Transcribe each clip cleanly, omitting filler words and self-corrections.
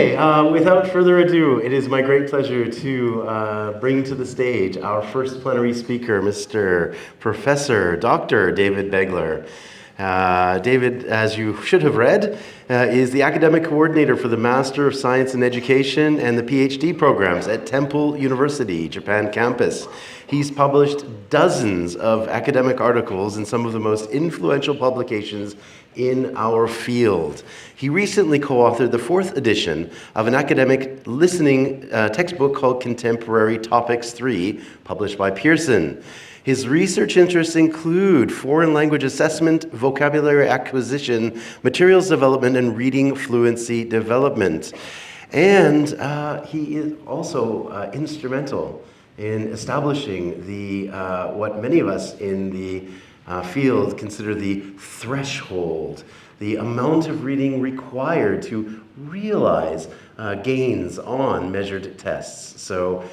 Without further ado, it is my great pleasure to bring to the stage our first plenary speaker, Mr. Professor Dr. David Beglar. David, as you should have read, is the academic coordinator for the Master of Science in Education and the PhD programs at Temple University, Japan campus. He's published dozens of academic articles in some of the most influential publications in our field. He recently co-authored the 4th edition of an academic listening textbook called Contemporary Topics 3, published by Pearson. His research interests include foreign language assessment, vocabulary acquisition, materials development, and reading fluency development. And he is also instrumental in establishing the what many of us in the field consider the threshold, the amount of reading required to realize gains on measured tests. So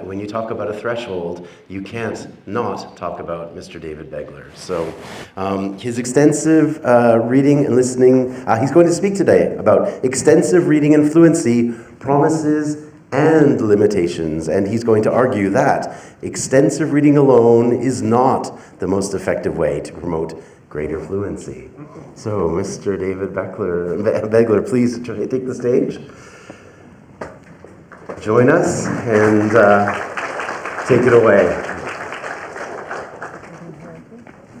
when you talk about a threshold, you can't not talk about Mr. David Beglar. So his extensive reading and listening, he's going to speak today about extensive reading and fluency, promises and limitations, and he's going to argue that extensive reading alone is not the most effective way to promote greater fluency. So, Mr. David Beglar, please take the stage. Join us and take it away.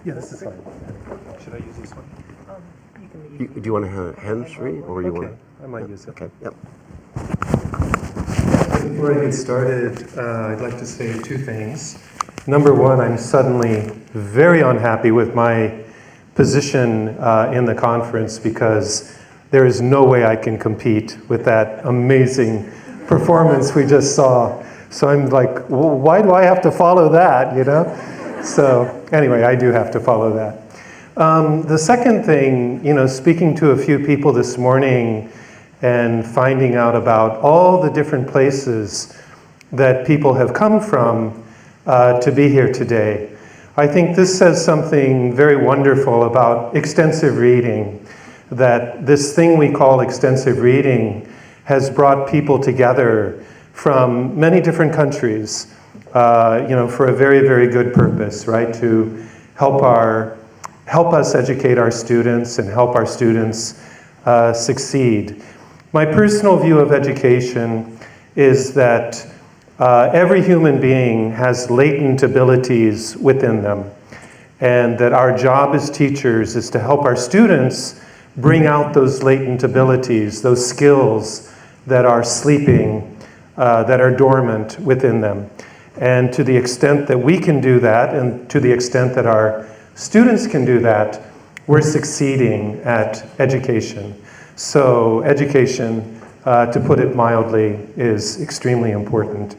Yeah, this is fine. Should I use this one? Do you want a hands-free, or you want? I might use it. Okay. Yep. Before I get started, I'd like to say two things. Number one, I'm suddenly very unhappy with my position in the conference because there is no way I can compete with that amazing performance we just saw. So I'm like, well, why do I have to follow that, you know? So anyway, I do have to follow that. The second thing, speaking to a few people this morning and finding out about all the different places that people have come from to be here today. I think this says something very wonderful about extensive reading, that this thing we call extensive reading has brought people together from many different countries, for a very, very good purpose, right? To help us educate our students and help our students succeed. My personal view of education is that every human being has latent abilities within them, and that our job as teachers is to help our students bring out those latent abilities, those skills that are sleeping, that are dormant within them. And to the extent that we can do that, and to the extent that our students can do that, we're succeeding at education. So education, to put it mildly, is extremely important.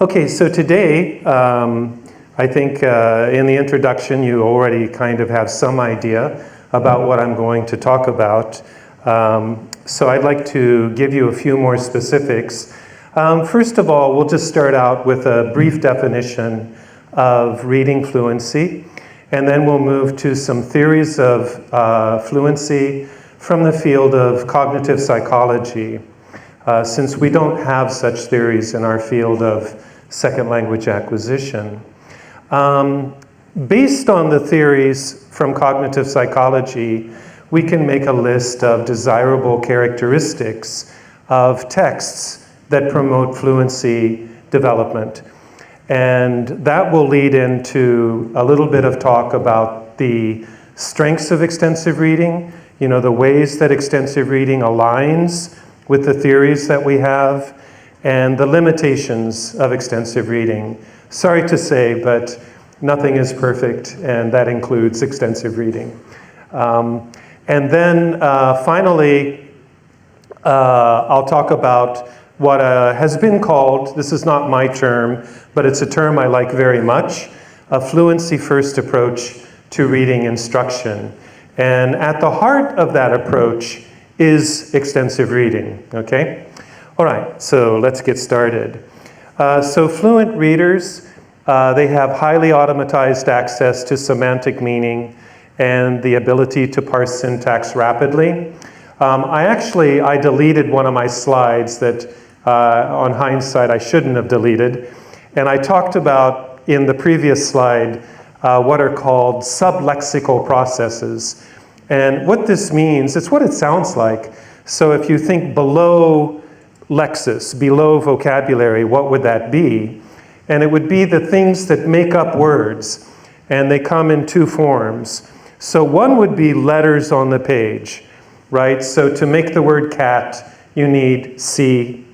Okay, so today, I think in the introduction you already kind of have some idea about what I'm going to talk about. So I'd like to give you a few more specifics. First of all, we'll just start out with a brief definition of reading fluency, and then we'll move to some theories of fluency from the field of cognitive psychology, since we don't have such theories in our field of second language acquisition. Based on the theories from cognitive psychology, we can make a list of desirable characteristics of texts that promote fluency development. And that will lead into a little bit of talk about the strengths of extensive reading, the ways that extensive reading aligns with the theories that we have, and the limitations of extensive reading. Sorry to say, but nothing is perfect, and that includes extensive reading. And then finally, I'll talk about what has been called, this is not my term, but it's a term I like very much, a fluency-first approach to reading instruction. And at the heart of that approach is extensive reading, okay? All right, so let's get started. So fluent readers, they have highly automatized access to semantic meaning and the ability to parse syntax rapidly. I deleted one of my slides that, on hindsight, I shouldn't have deleted. And I talked about, in the previous slide, what are called sublexical processes. And what this means, it's what it sounds like. So if you think below lexis, below vocabulary, what would that be? And it would be the things that make up words. And they come in two forms. So one would be letters on the page, right? So to make the word cat, you need C-A-T.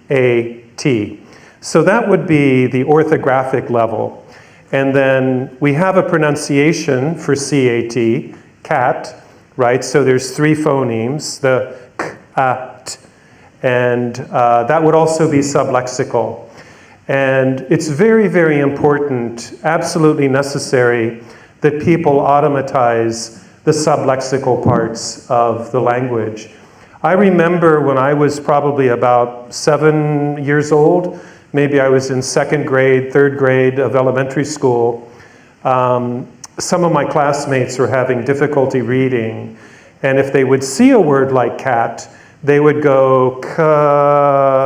So that would be the orthographic level. And then we have a pronunciation for C-A-T, cat, right? So there's three phonemes, the k, a, t. And that would also be sublexical. And it's very, very important, absolutely necessary, that people automatize the sublexical parts of the language. I remember when I was probably about 7 years old, maybe I was in second grade, third grade of elementary school, some of my classmates were having difficulty reading, and if they would see a word like cat, they would go ka-at,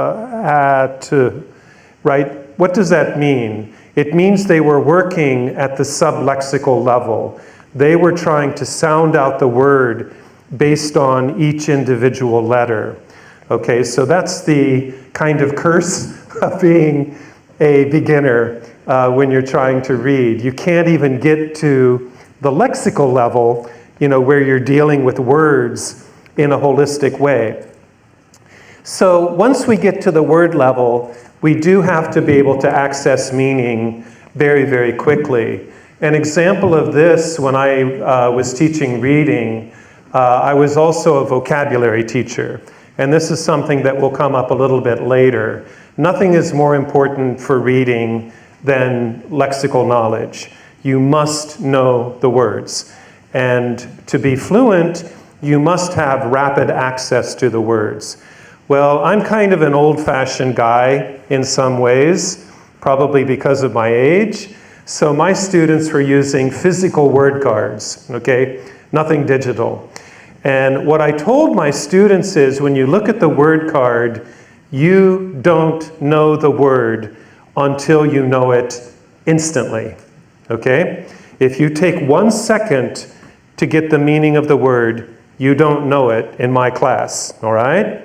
right? What does that mean? It means they were working at the sublexical level. They were trying to sound out the word based on each individual letter. Okay, so that's the kind of curse of being a beginner when you're trying to read. You can't even get to the lexical level, where you're dealing with words in a holistic way. So once we get to the word level, we do have to be able to access meaning very, very quickly. An example of this, when I was teaching reading, I was also a vocabulary teacher. And this is something that will come up a little bit later. Nothing is more important for reading than lexical knowledge. You must know the words. And to be fluent, you must have rapid access to the words. Well, I'm kind of an old-fashioned guy in some ways, probably because of my age. So my students were using physical word cards, okay? Nothing digital. And what I told my students is, when you look at the word card, you don't know the word until you know it instantly, okay? If you take 1 second to get the meaning of the word, you don't know it in my class, all right?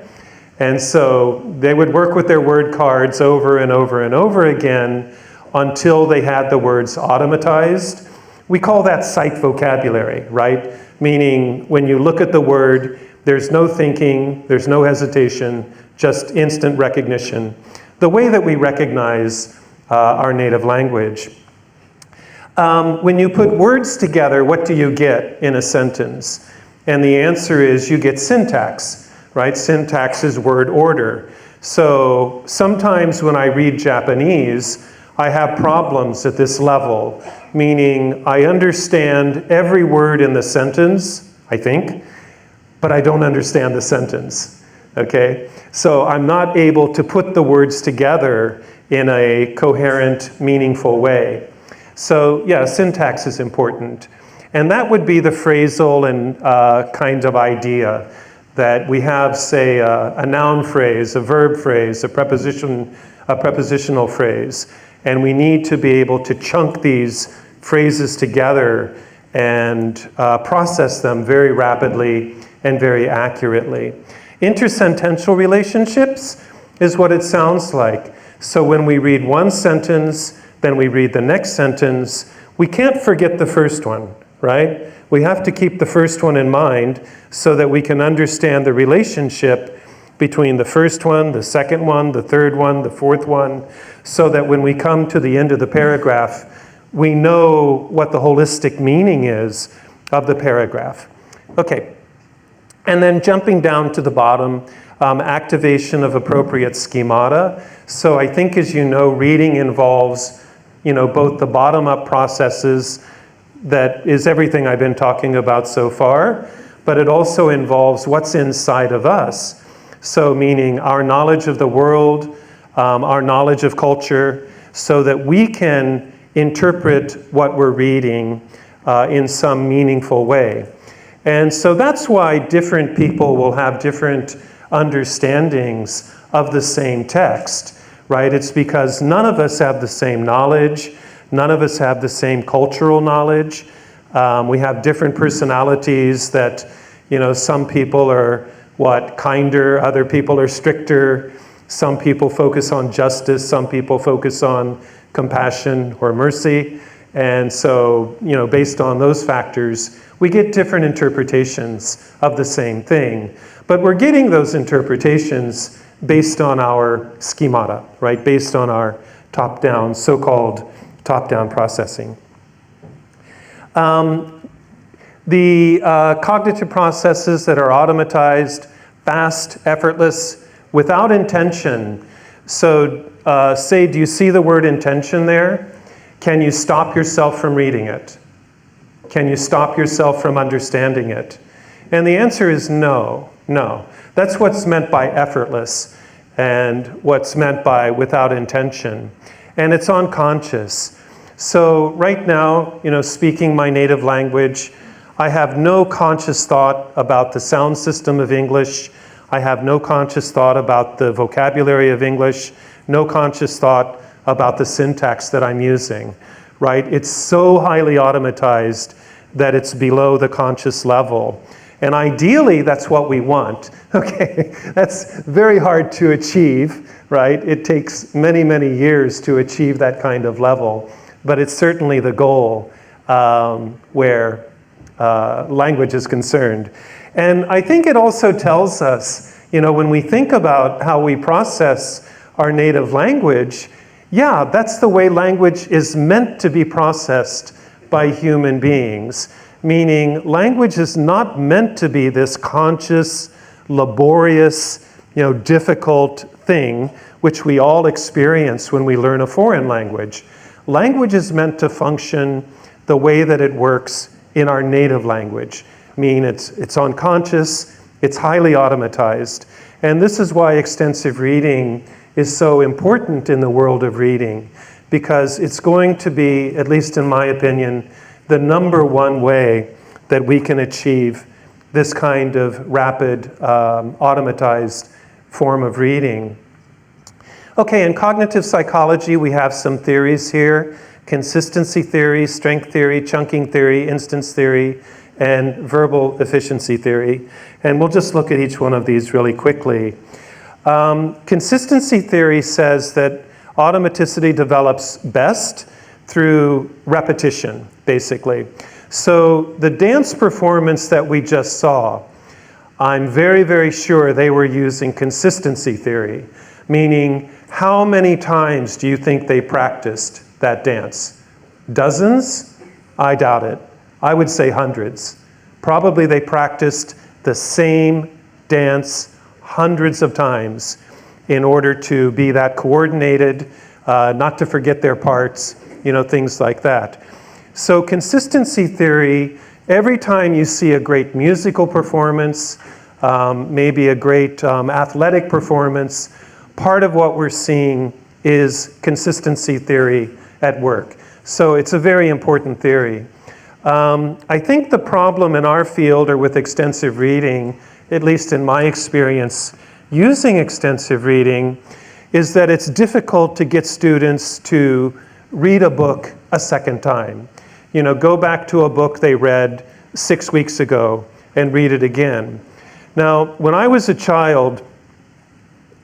And so they would work with their word cards over and over and over again until they had the words automatized. We call that sight vocabulary, right? Meaning when you look at the word, there's no thinking, there's no hesitation, just instant recognition. The way that we recognize our native language. When you put words together, what do you get in a sentence? And the answer is you get syntax, right? Syntax is word order. So sometimes when I read Japanese, I have problems at this level, meaning I understand every word in the sentence, I think, but I don't understand the sentence, okay? So I'm not able to put the words together in a coherent, meaningful way. So yeah, syntax is important. And that would be the phrasal and kind of idea that we have, say, a noun phrase, a verb phrase, a prepositional phrase. And we need to be able to chunk these phrases together and process them very rapidly and very accurately. Intersentential relationships is what it sounds like. So when we read one sentence, then we read the next sentence, we can't forget the first one, right? We have to keep the first one in mind so that we can understand the relationship between the first one, the second one, the third one, the fourth one, so that when we come to the end of the paragraph, we know what the holistic meaning is of the paragraph. Okay, and then jumping down to the bottom, activation of appropriate schemata. So I think, as you know, reading involves, both the bottom-up processes, that is everything I've been talking about so far, but it also involves what's inside of us. So meaning our knowledge of the world, our knowledge of culture, so that we can interpret what we're reading in some meaningful way. And so that's why different people will have different understandings of the same text, right? It's because none of us have the same knowledge, none of us have the same cultural knowledge. We have different personalities that, some people are kinder, other people are stricter, some people focus on justice, some people focus on compassion or mercy. And so, based on those factors, we get different interpretations of the same thing. But we're getting those interpretations based on our schemata, right? Based on our top-down, so-called top-down processing. The cognitive processes that are automatized, fast, effortless, without intention. So say, do you see the word intention there? Can you stop yourself from reading it? Can you stop yourself from understanding it? And the answer is no, no. That's what's meant by effortless and what's meant by without intention. And it's unconscious. So right now, speaking my native language, I have no conscious thought about the sound system of English. I have no conscious thought about the vocabulary of English, no conscious thought about the syntax that I'm using, right? It's so highly automatized that it's below the conscious level. And ideally, that's what we want, okay? That's very hard to achieve, right? It takes many, many years to achieve that kind of level, but it's certainly the goal where language is concerned. And I think it also tells us, when we think about how we process our native language, yeah, that's the way language is meant to be processed by human beings. Meaning, language is not meant to be this conscious, laborious, difficult thing which we all experience when we learn a foreign language. Language is meant to function the way that it works in our native language. Meaning it's unconscious, it's highly automatized. And this is why extensive reading is so important in the world of reading, because it's going to be, at least in my opinion, the number one way that we can achieve this kind of rapid, automatized form of reading. Okay, in cognitive psychology, we have some theories here: consistency theory, strength theory, chunking theory, instance theory, and verbal efficiency theory. And we'll just look at each one of these really quickly. Consistency theory says that automaticity develops best through repetition, basically. So the dance performance that we just saw, I'm very, very sure they were using consistency theory, meaning how many times do you think they practiced that dance? Dozens? I doubt it. I would say hundreds. Probably they practiced the same dance hundreds of times in order to be that coordinated, not to forget their parts, things like that. So consistency theory, every time you see a great musical performance, maybe a great athletic performance, part of what we're seeing is consistency theory at work. So it's a very important theory. I think the problem in our field or with extensive reading, at least in my experience using extensive reading, is that it's difficult to get students to read a book a second time. Go back to a book they read 6 weeks ago and read it again. Now, when I was a child,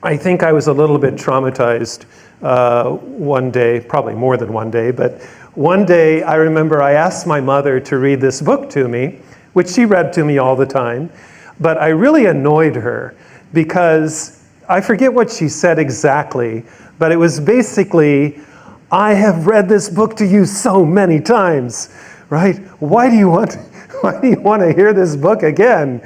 I think I was a little bit traumatized one day, probably more than one day, but one day I remember I asked my mother to read this book to me, which she read to me all the time, but I really annoyed her because I forget what she said exactly, but it was basically, I have read this book to you so many times, right? Why do you want to hear this book again?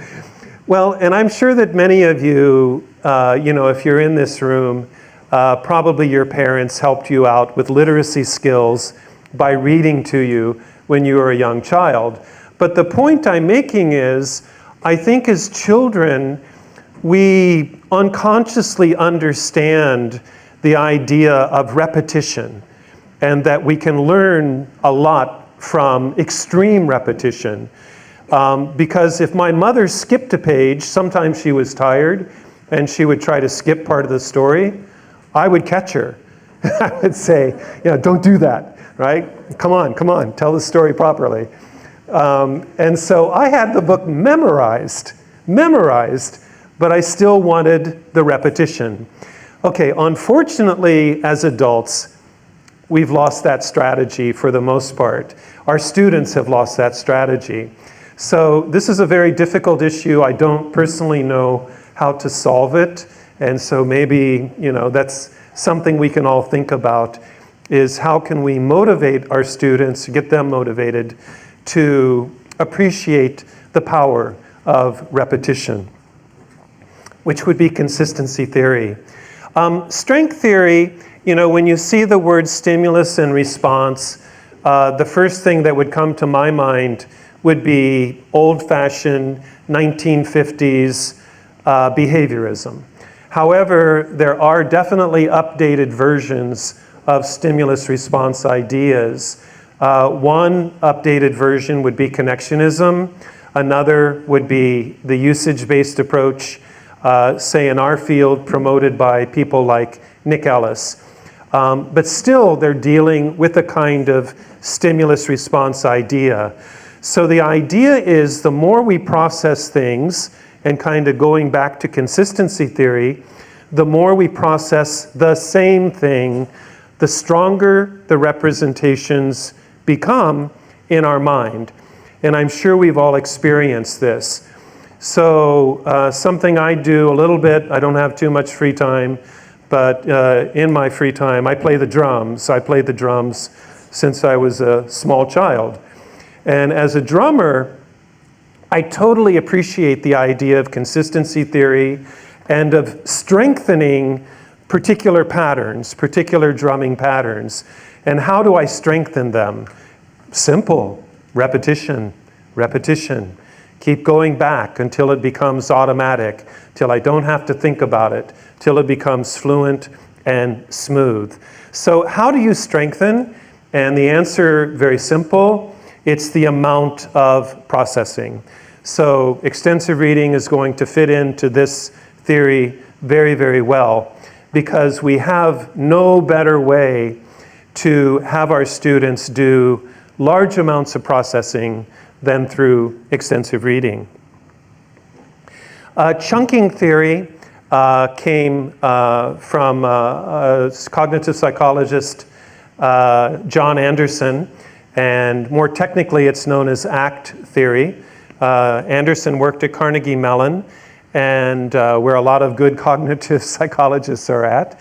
Well, and I'm sure that many of you, if you're in this room, probably your parents helped you out with literacy skills by reading to you when you were a young child. But the point I'm making is, I think as children, we unconsciously understand the idea of repetition and that we can learn a lot from extreme repetition. Because if my mother skipped a page, sometimes she was tired, and she would try to skip part of the story, I would catch her. I would say, don't do that, right? Come on, tell the story properly. And so I had the book memorized, but I still wanted the repetition. Okay, unfortunately, as adults, we've lost that strategy for the most part. Our students have lost that strategy. So this is a very difficult issue. I don't personally know how to solve it. And so maybe, that's something we can all think about, is how can we motivate our students, get them motivated to appreciate the power of repetition, which would be consistency theory. Strength theory, when you see the word stimulus and response, the first thing that would come to my mind would be old-fashioned 1950s behaviorism. However, there are definitely updated versions of stimulus response ideas. One updated version would be connectionism. Another would be the usage-based approach, say in our field, promoted by people like Nick Ellis. But still, they're dealing with a kind of stimulus response idea. So the idea is the more we process things, and kind of going back to consistency theory, the more we process the same thing, the stronger the representations become in our mind. And I'm sure we've all experienced this. So something I do a little bit, I don't have too much free time, but in my free time, I play the drums. I played the drums since I was a small child. And as a drummer, I totally appreciate the idea of consistency theory and of strengthening particular patterns, particular drumming patterns. And how do I strengthen them? Simple. Repetition, repetition. Keep going back until it becomes automatic, till I don't have to think about it, till it becomes fluent and smooth. So how do you strengthen? And the answer, very simple, it's the amount of processing. So extensive reading is going to fit into this theory very, very well, because we have no better way to have our students do large amounts of processing than through extensive reading. Chunking theory came from a cognitive psychologist, John Anderson, and more technically it's known as ACT theory. Anderson worked at Carnegie Mellon, and where a lot of good cognitive psychologists are at.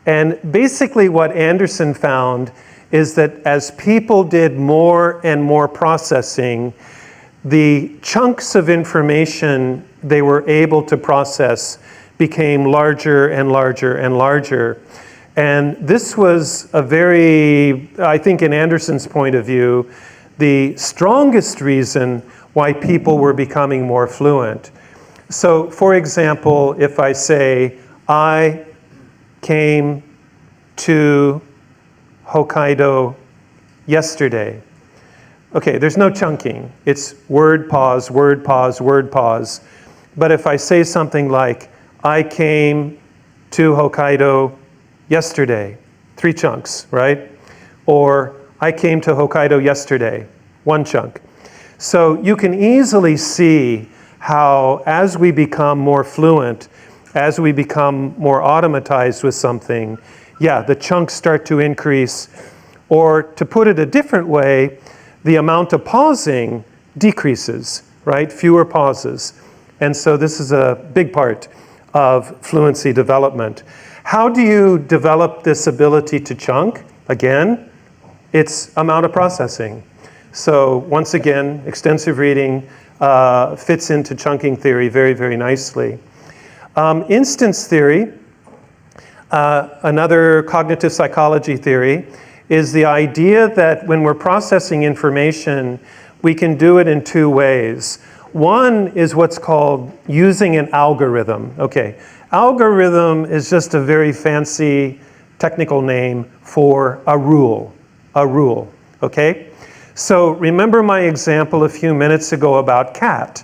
And basically what Anderson found is that as people did more and more processing, the chunks of information they were able to process became larger and larger and larger. And this was a very, I think in Anderson's point of view, the strongest reason why people were becoming more fluent. So for example, if I say, I came to Hokkaido yesterday. Okay, there's no chunking. It's word pause, word pause, word pause. But if I say something like, I came to Hokkaido yesterday, 3 chunks, right? Or I came to Hokkaido yesterday, 1 chunk. So you can easily see how as we become more fluent, as we become more automatized with something, yeah, the chunks start to increase. Or to put it a different way, the amount of pausing decreases, right? Fewer pauses. And so this is a big part of fluency development. How do you develop this ability to chunk? Again, it's amount of processing. So once again, extensive reading fits into chunking theory very, very nicely. Instance theory, another cognitive psychology theory, is the idea that when we're processing information, we can do it in 2 ways. One is what's called using an algorithm. Okay, algorithm is just a very fancy technical name for a rule, okay? So remember my example a few minutes ago about cat.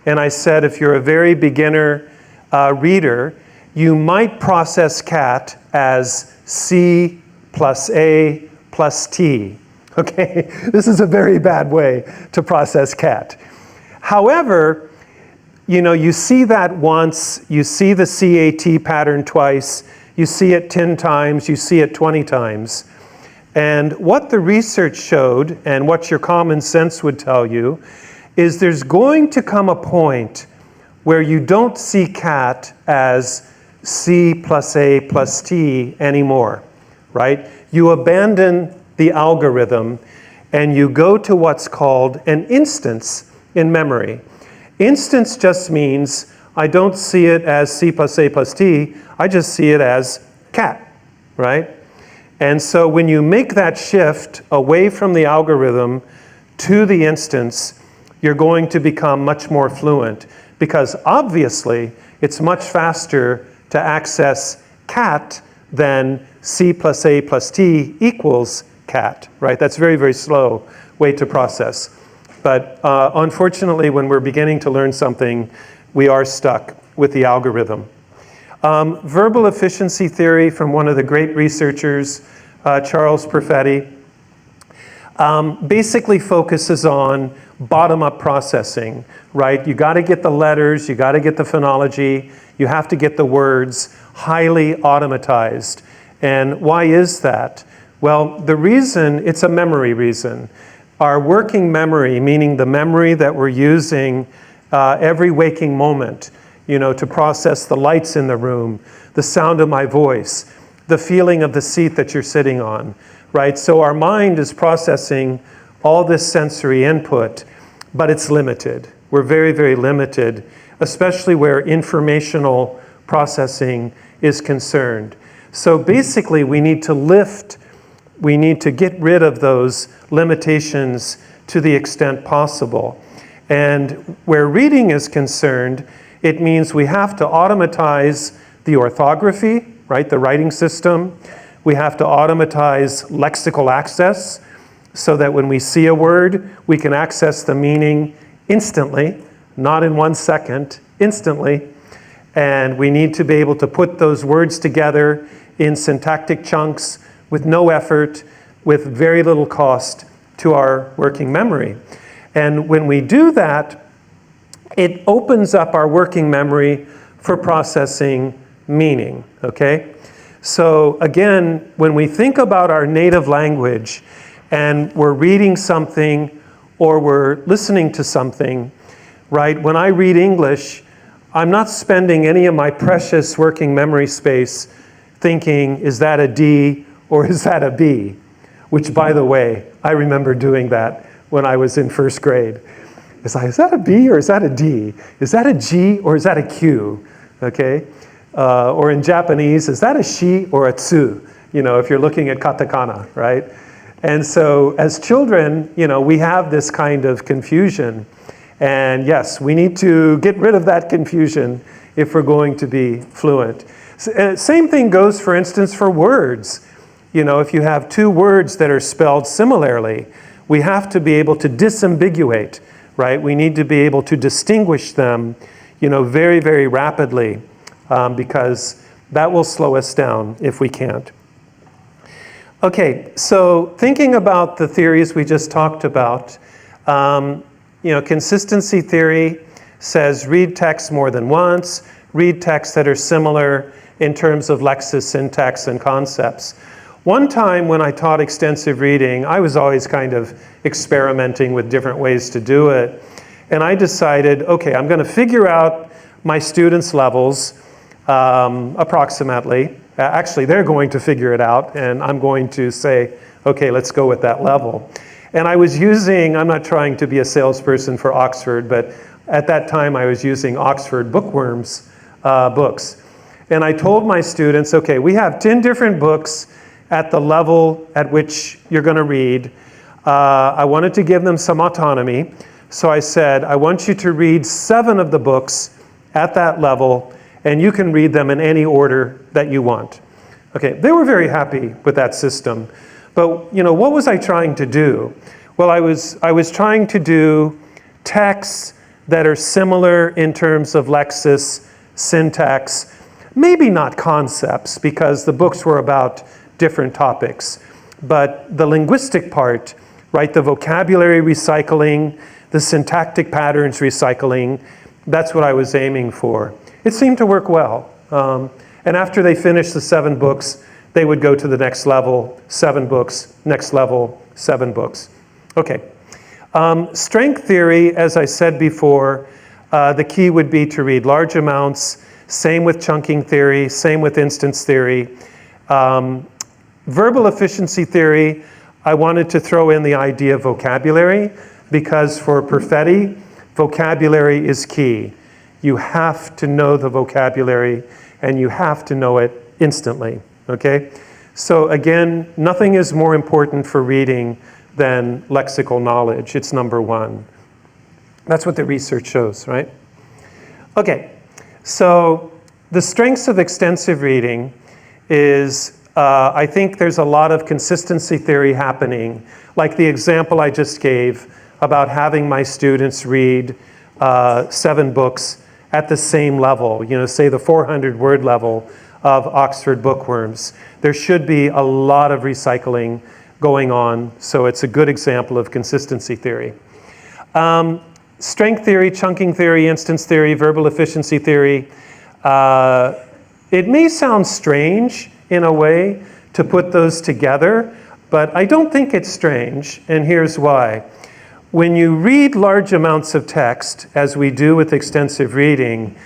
And I said if you're a very beginner reader, you might process cat as C plus A plus T. Okay, this is a very bad way to process cat. However, you know, you see that once, you see the CAT pattern twice, you see it 10 times, you see it 20 times. And what the research showed, and what your common sense would tell you, is there's going to come a point where you don't see cat as C plus A plus T anymore, right? You abandon the algorithm and you go to what's called an instance in memory. Instance just means I don't see it as C plus A plus T, I just see it as cat, right? And so when you make that shift away from the algorithm to the instance, you're going to become much more fluent, because obviously it's much faster to access cat than C plus A plus T equals cat, right? That's very, very slow way to process. But unfortunately, when we're beginning to learn something, we are stuck with the algorithm. Verbal efficiency theory from one of the great researchers, Charles Perfetti, basically focuses on bottom-up processing, right? You got to get the letters, you got to get the phonology, you have to get the words highly automatized. And why is that? Well, the reason, it's a memory reason. Our working memory, meaning the memory that we're using every waking moment, you know, to process the lights in the room, the sound of my voice, the feeling of the seat that you're sitting on, right? So our mind is processing all this sensory input, but it's limited. We're very, very limited, especially where informational processing is concerned. So basically, we need to get rid of those limitations to the extent possible. And where reading is concerned, it means we have to automatize the orthography, right, the writing system. We have to automatize lexical access so that when we see a word, we can access the meaning instantly, not in 1 second, instantly. And we need to be able to put those words together in syntactic chunks with no effort, with very little cost to our working memory. And when we do that, it opens up our working memory for processing meaning, okay? So again, when we think about our native language and we're reading something or we're listening to something, right? When I read English, I'm not spending any of my precious working memory space thinking, is that a D or is that a B? Which, by the way, I remember doing that when I was in first grade. It's like, is that a B or is that a D? Is that a G or is that a Q? Okay? Or in Japanese, is that a shi or a tsu? You know, if you're looking at katakana, right? And so as children, you know, we have this kind of confusion. And yes, we need to get rid of that confusion if we're going to be fluent. Same thing goes, for instance, for words. You know, if you have two words that are spelled similarly, we have to be able to disambiguate, right? We need to be able to distinguish them, you know, very, very rapidly, because that will slow us down if we can't. Okay, so thinking about the theories we just talked about, you know, consistency theory says read text more than once, read texts that are similar in terms of lexis, syntax, and concepts. One time when I taught extensive reading, I was always kind of experimenting with different ways to do it. And I decided, okay, I'm going to figure out my students' levels approximately. Actually, they're going to figure it out, and I'm going to say, okay, let's go with that level. And I was using, I'm not trying to be a salesperson for Oxford, but at that time I was using Oxford Bookworms books. And I told my students, okay, we have 10 different books at the level at which you're going to read. I wanted to give them some autonomy. So I said, I want you to read 7 of the books at that level, and you can read them in any order that you want. Okay, they were very happy with that system. But, you know, what was I trying to do? Well, I was trying to do texts that are similar in terms of lexis, syntax, maybe not concepts, because the books were about different topics, but the linguistic part, right, the vocabulary recycling, the syntactic patterns recycling, that's what I was aiming for. It seemed to work well. And after they finished the 7 books, they would go to the next level, 7 books, next level, 7 books. Okay. Strength theory, as I said before, the key would be to read large amounts, same with chunking theory, same with instance theory. Verbal efficiency theory, I wanted to throw in the idea of vocabulary, because for Perfetti, vocabulary is key. You have to know the vocabulary, and you have to know it instantly, okay? So again, nothing is more important for reading than lexical knowledge. It's number 1. That's what the research shows, right? Okay, so the strengths of extensive reading is, I think there's a lot of consistency theory happening, like the example I just gave about having my students read 7 books at the same level, you know, say the 400-word level of Oxford Bookworms. There should be a lot of recycling going on, so it's a good example of consistency theory. Strength theory, chunking theory, instance theory, verbal efficiency theory. It may sound strange in a way to put those together, but I don't think it's strange, and here's why. When you read large amounts of text, as we do with extensive reading,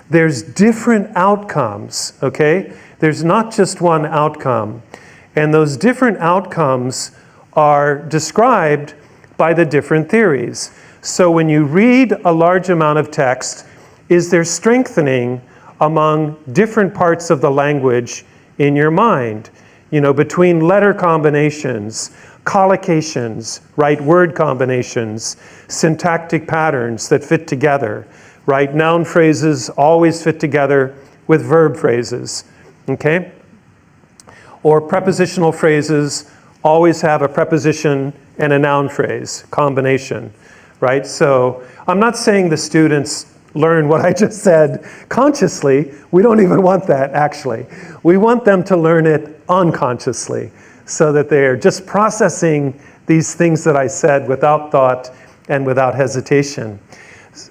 there's different outcomes, okay? There's not just one outcome. And those different outcomes are described by the different theories. So when you read a large amount of text, is there strengthening among different parts of the language in your mind? You know, between letter combinations, collocations, right, word combinations, syntactic patterns that fit together, right? Noun phrases always fit together with verb phrases, okay? Or prepositional phrases always have a preposition and a noun phrase combination, right? So I'm not saying the students learn what I just said consciously. We don't even want that, actually. We want them to learn it unconsciously so that they're just processing these things that I said without thought and without hesitation.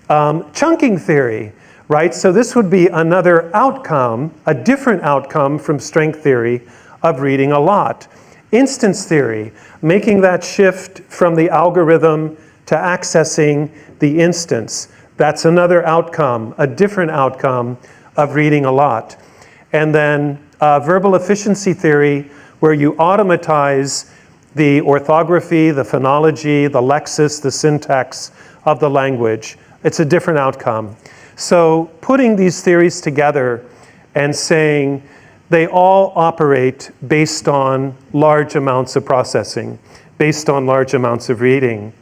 Chunking theory, right? So this would be another outcome, a different outcome from strength theory of reading a lot. Instance theory, making that shift from the algorithm to accessing the instance. That's another outcome, a different outcome of reading a lot. And then verbal efficiency theory, where you automatize the orthography, the phonology, the lexis, the syntax of the language. It's a different outcome. So putting these theories together and saying they all operate based on large amounts of processing, based on large amounts of reading.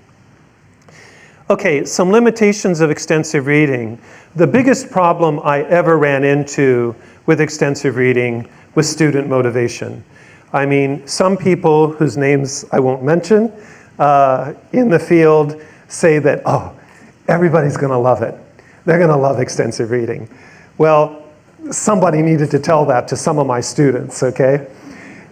Okay, some limitations of extensive reading. The biggest problem I ever ran into with extensive reading was student motivation. I mean, some people whose names I won't mention in the field say that, oh, everybody's gonna love it. They're gonna love extensive reading. Well, somebody needed to tell that to some of my students, okay?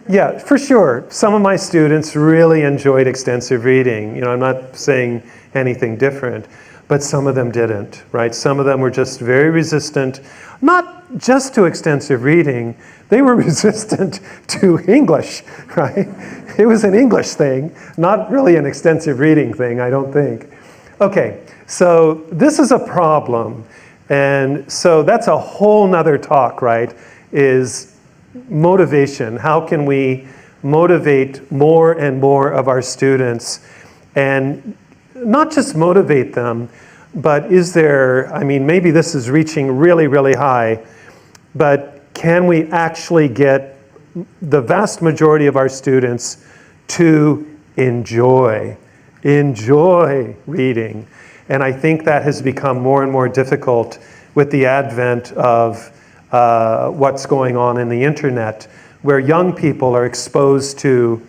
Yeah, for sure. Some of my students really enjoyed extensive reading. You know, I'm not saying anything different, but some of them didn't, right? Some of them were just very resistant, not just to extensive reading, they were resistant to English, right? It was an English thing, not really an extensive reading thing, I don't think. Okay, so this is a problem, and so that's a whole nother talk, right? Is motivation. How can we motivate more and more of our students, and not just motivate them, but is there, I mean, maybe this is reaching really, really high, but can we actually get the vast majority of our students to enjoy reading? And I think that has become more and more difficult with the advent of what's going on in the internet, where young people are exposed to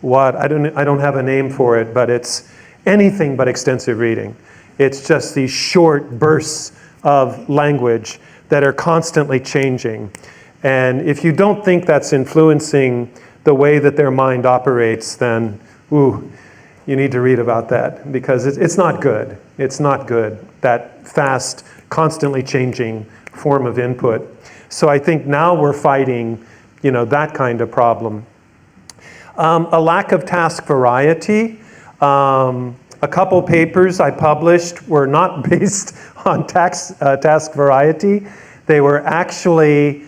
I don't have a name for it, but it's anything but extensive reading. It's just these short bursts of language that are constantly changing. And if you don't think that's influencing the way that their mind operates, then, ooh, you need to read about that, because it's not good. It's not good, that fast, constantly changing form of input. So I think now we're fighting, that kind of problem. A lack of task variety. A couple papers I published were not based on task variety. They were actually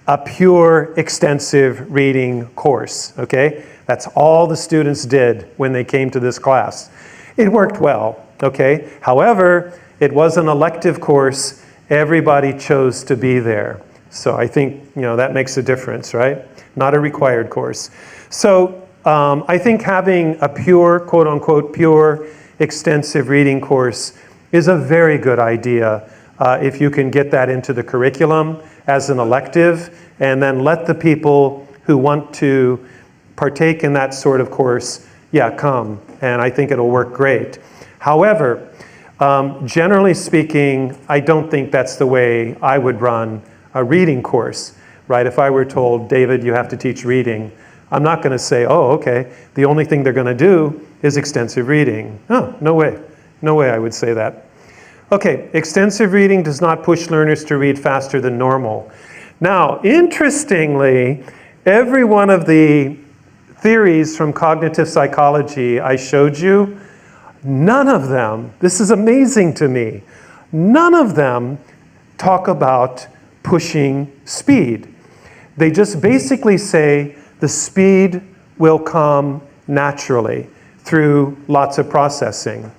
a pure extensive reading course, okay? That's all the students did when they came to this class. It worked well, okay? However, it was an elective course. Everybody chose to be there. So I think, that makes a difference, right? Not a required course. So I think having a pure, quote unquote, pure extensive reading course is a very good idea if you can get that into the curriculum as an elective, and then let the people who want to partake in that sort of course, come, and I think it'll work great. However, generally speaking, I don't think that's the way I would run a reading course, right? If I were told, David, you have to teach reading, I'm not going to say, oh, okay, the only thing they're going to do is extensive reading. Oh, no way. No way I would say that. Okay, extensive reading does not push learners to read faster than normal. Now, interestingly, every one of the theories from cognitive psychology I showed you, none of them, this is amazing to me, none of them talk about pushing speed. They just basically say the speed will come naturally through lots of processing.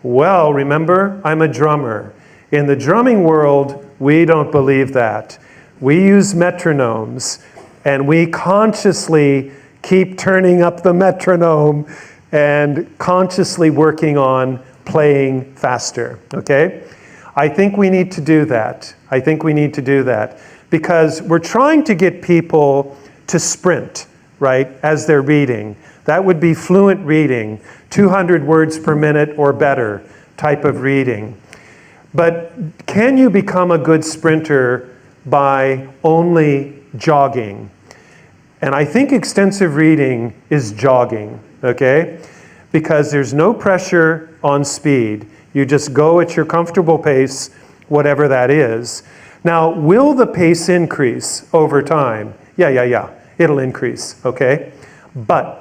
Well, remember, I'm a drummer. In the drumming world, we don't believe that. We use metronomes, and we consciously keep turning up the metronome and consciously working on playing faster, okay? I think we need to do that. I think we need to do that because we're trying to get people to sprint, right, as they're reading. That would be fluent reading, 200 words per minute or better type of reading. But can you become a good sprinter by only jogging? And I think extensive reading is jogging, okay? Because there's no pressure on speed. You just go at your comfortable pace, whatever that is. Now, will the pace increase over time? Yeah. It'll increase, okay? But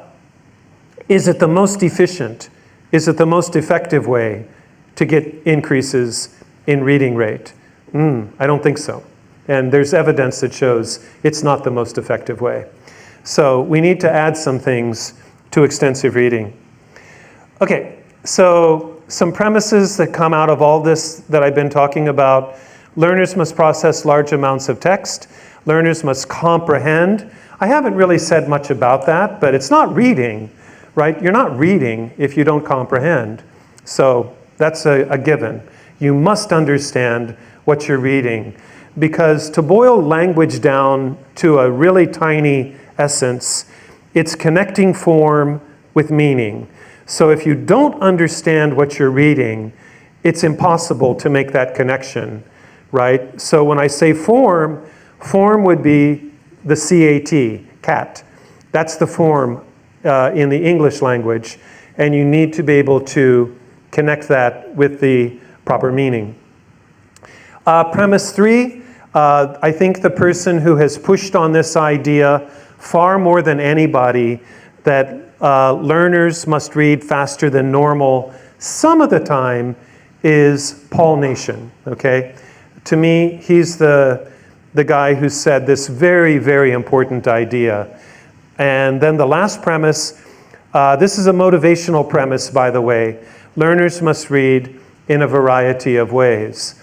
is it the most efficient? Is it the most effective way to get increases in reading rate? I don't think so. And there's evidence that shows it's not the most effective way. So we need to add some things to extensive reading. Okay, so some premises that come out of all this that I've been talking about. Learners must process large amounts of text. Learners must comprehend. I haven't really said much about that, but it's not reading, right? You're not reading if you don't comprehend. So that's a given. You must understand what you're reading, because to boil language down to a really tiny essence, it's connecting form with meaning. So if you don't understand what you're reading, it's impossible to make that connection, right? So when I say form, form would be the CAT, cat. That's the form in the English language, and you need to be able to connect that with the proper meaning. Premise 3, I think the person who has pushed on this idea far more than anybody that learners must read faster than normal some of the time is Paul Nation, okay? To me, he's the guy who said this very, very important idea. And then the last premise, this is a motivational premise, by the way. Learners must read in a variety of ways.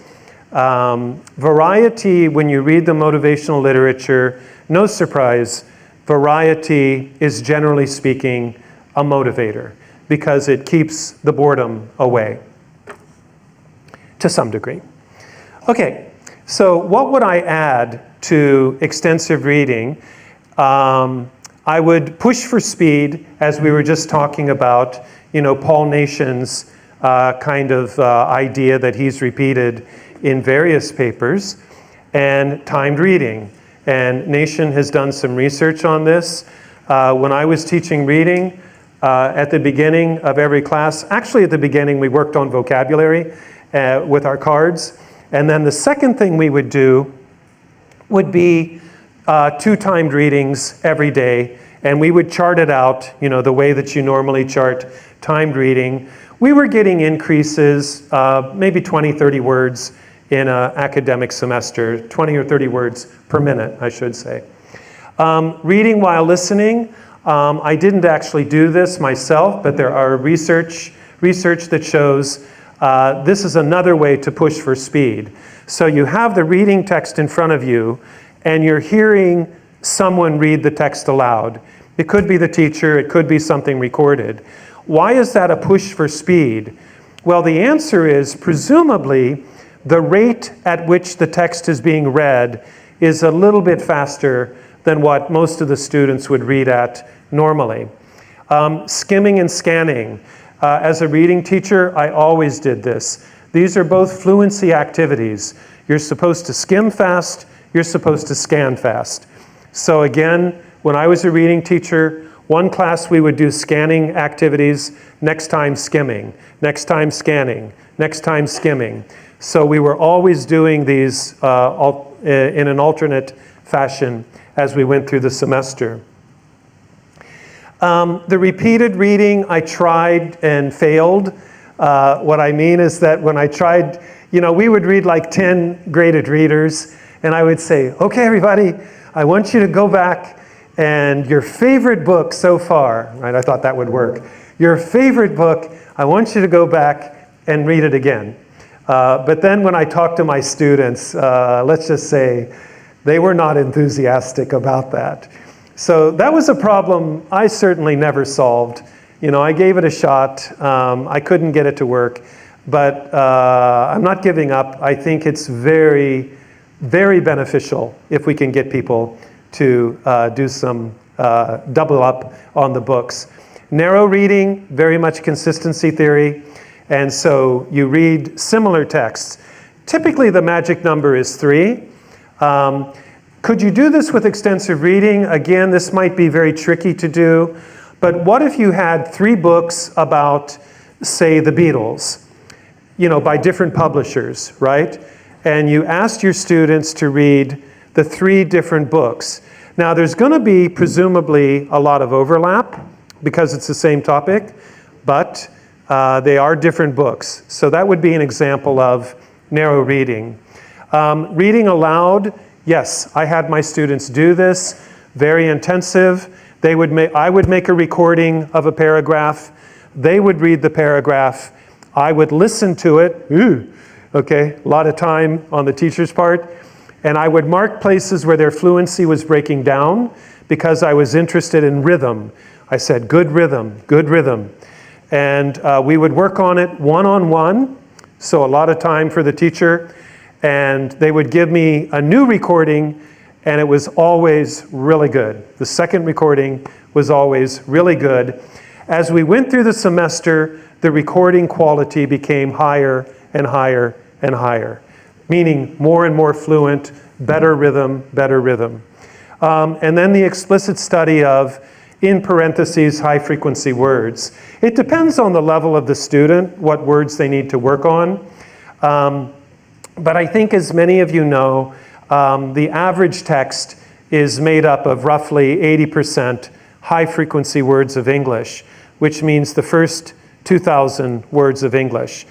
Variety, when you read the motivational literature, no surprise, variety is generally speaking a motivator because it keeps the boredom away to some degree. Okay, so what would I add to extensive reading? I I would push for speed, as we were just talking about, Paul Nation's kind of idea that he's repeated in various papers, and timed reading. And Nation has done some research on this. When I was teaching reading, at the beginning of every class, actually at the beginning we worked on vocabulary with our cards. And then the second thing we would do would be 2 timed readings every day. And we would chart it out, the way that you normally chart timed reading. We were getting increases, maybe 20, 30 words in an academic semester, 20 or 30 words per minute, I should say. Reading while listening, I didn't actually do this myself, but there are research that shows this is another way to push for speed. So you have the reading text in front of you, and you're hearing someone read the text aloud. It could be the teacher, it could be something recorded. Why is that a push for speed? Well, the answer is presumably the rate at which the text is being read is a little bit faster than what most of the students would read at normally. Skimming and scanning. As a reading teacher, I always did this. These are both fluency activities. You're supposed to skim fast, you're supposed to scan fast. So again, when I was a reading teacher, one class we would do scanning activities, next time skimming, next time scanning, next time skimming. So we were always doing these in an alternate fashion as we went through the semester. The repeated reading, I tried and failed. What I mean is that when I tried, we would read like 10 graded readers, and I would say, okay, everybody, I want you to go back and your favorite book so far, right? I thought that would work. Your favorite book, I want you to go back and read it again. But then when I talked to my students, let's just say, they were not enthusiastic about that. So that was a problem I certainly never solved. I gave it a shot. I couldn't get it to work. But I'm not giving up. I think it's very, very beneficial if we can get people to do some double up on the books. Narrow reading, very much consistency theory. And so you read similar texts. Typically the magic number is 3. Could you do this with extensive reading? Again, this might be very tricky to do. But what if you had 3 books about, say, the Beatles, by different publishers, right? And you asked your students to read the 3 different books. Now, there's going to be, presumably, a lot of overlap because it's the same topic, but they are different books. So that would be an example of narrow reading. Reading aloud, yes, I had my students do this, very intensive. I would make a recording of a paragraph. They would read the paragraph. I would listen to it. Okay, a lot of time on the teacher's part. And I would mark places where their fluency was breaking down because I was interested in rhythm. I said, good rhythm, good rhythm. And we would work on it one-on-one, so a lot of time for the teacher. And they would give me a new recording, and it was always really good. The second recording was always really good. As we went through the semester, the recording quality became higher and higher and higher, meaning more and more fluent, better rhythm, better rhythm. And then the explicit study of, in parentheses, high-frequency words. It depends on the level of the student, what words they need to work on. But I think, as many of you know, the average text is made up of roughly 80% high-frequency words of English, which means the first 2,000 words of English.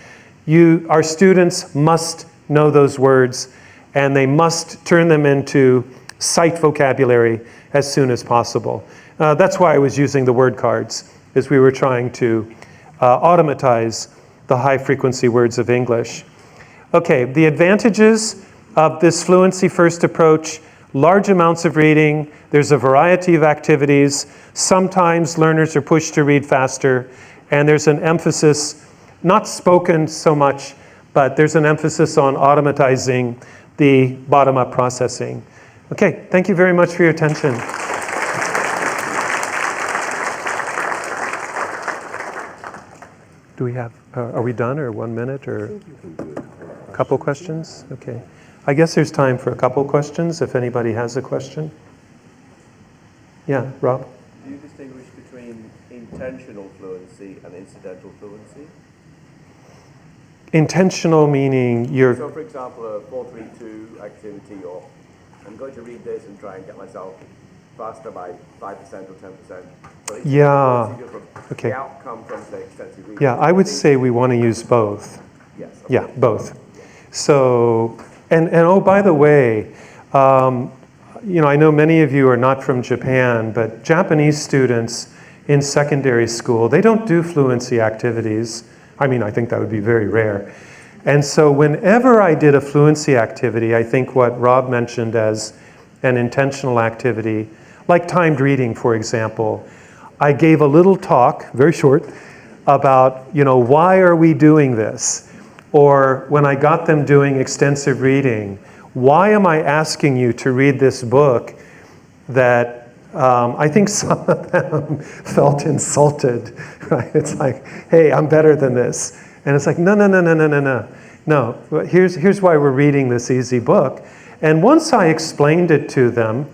Our students must know those words, and they must turn them into sight vocabulary as soon as possible. That's why I was using the word cards, as we were trying to automatize the high-frequency words of English. Okay, the advantages of this fluency-first approach: large amounts of reading, there's a variety of activities, sometimes learners are pushed to read faster, and there's an emphasis, not spoken so much, but there's an emphasis on automatizing the bottom-up processing. Okay, thank you very much for your attention. Do we have, are we done, or 1 minute, or a couple questions? Okay. I guess there's time for a couple questions if anybody has a question. Yeah, Rob? Do you distinguish between intentional fluency and incidental fluency? Intentional meaning you're... So, for example, a 4-3-2 activity, or I'm going to read this and try and get myself faster by 5% or 10%. So Yeah. Okay. The outcome from, say, extensive reading. Yeah, I would say we want to use both. Yes. Okay. Yeah, both. So, and oh, by the way, you know, I know many of you are not from Japan, but Japanese students in secondary school, they don't do fluency activities. I mean, I think that would be very rare. And so whenever I did a fluency activity, I think what Rob mentioned as an intentional activity, like timed reading, for example, I gave a little talk, very short, about, you know, why are we doing this? Or when I got them doing extensive reading, why am I asking you to read this book that I think some of them felt insulted, right? It's like, hey, I'm better than this. And it's like, no. No, here's why we're reading this easy book. And once I explained it to them,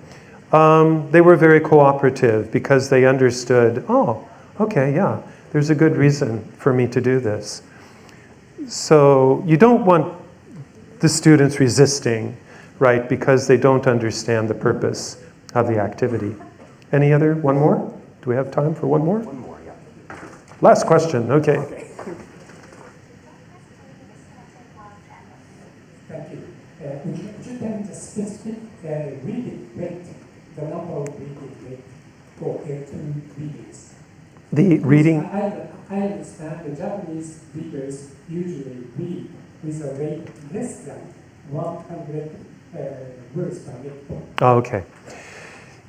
they were very cooperative because they understood, oh, okay, yeah, there's a good reason for me to do this. So you don't want the students resisting, right, because they don't understand the purpose of the activity. Any other? One more? Do we have time for one more? One more, yeah. Last question, okay. Thank you. Would you tell me the specific reading rate, the number of reading rate for two readings? The reading? I understand the Japanese readers usually read with a rate less than 100 words per minute. Oh, okay.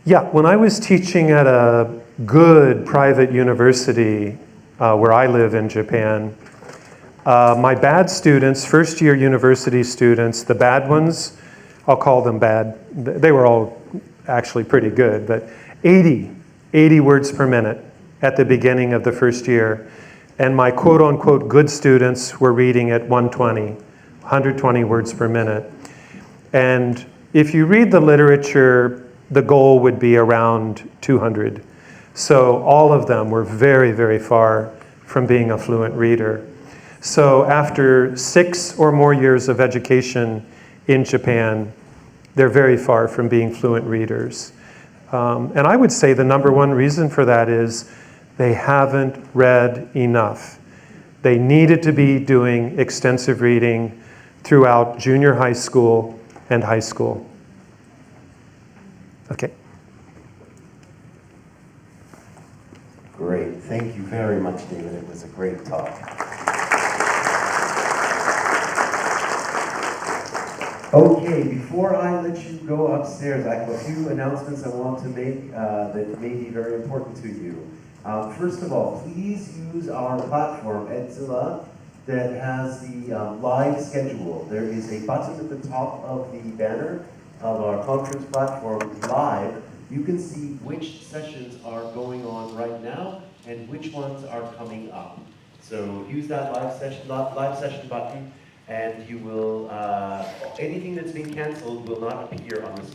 Yeah, when I was teaching at a good private university where I live in Japan, my bad students, first-year university students, the bad ones, I'll call them bad, they were all actually pretty good, but 80 words per minute at the beginning of the first year. And my quote-unquote good students were reading at 120 words per minute. And if you read the literature, the goal would be around 200. So all of them were very, very far from being a fluent reader. So after 6 or more years of education in Japan, they're very far from being fluent readers. And I would say the number one reason for that is they haven't read enough. They needed to be doing extensive reading throughout junior high school and high school. Okay. Great. Thank you very much, David. It was a great talk. Okay, before I let you go upstairs, I have a few announcements I want to make that may be very important to you. First of all, please use our platform, Edzilla, that has the live schedule. There is a button at the top of the banner of our conference platform, Live. You can see which sessions are going on right now and which ones are coming up. So use that live session button, and you will, anything that's been canceled will not appear on the screen.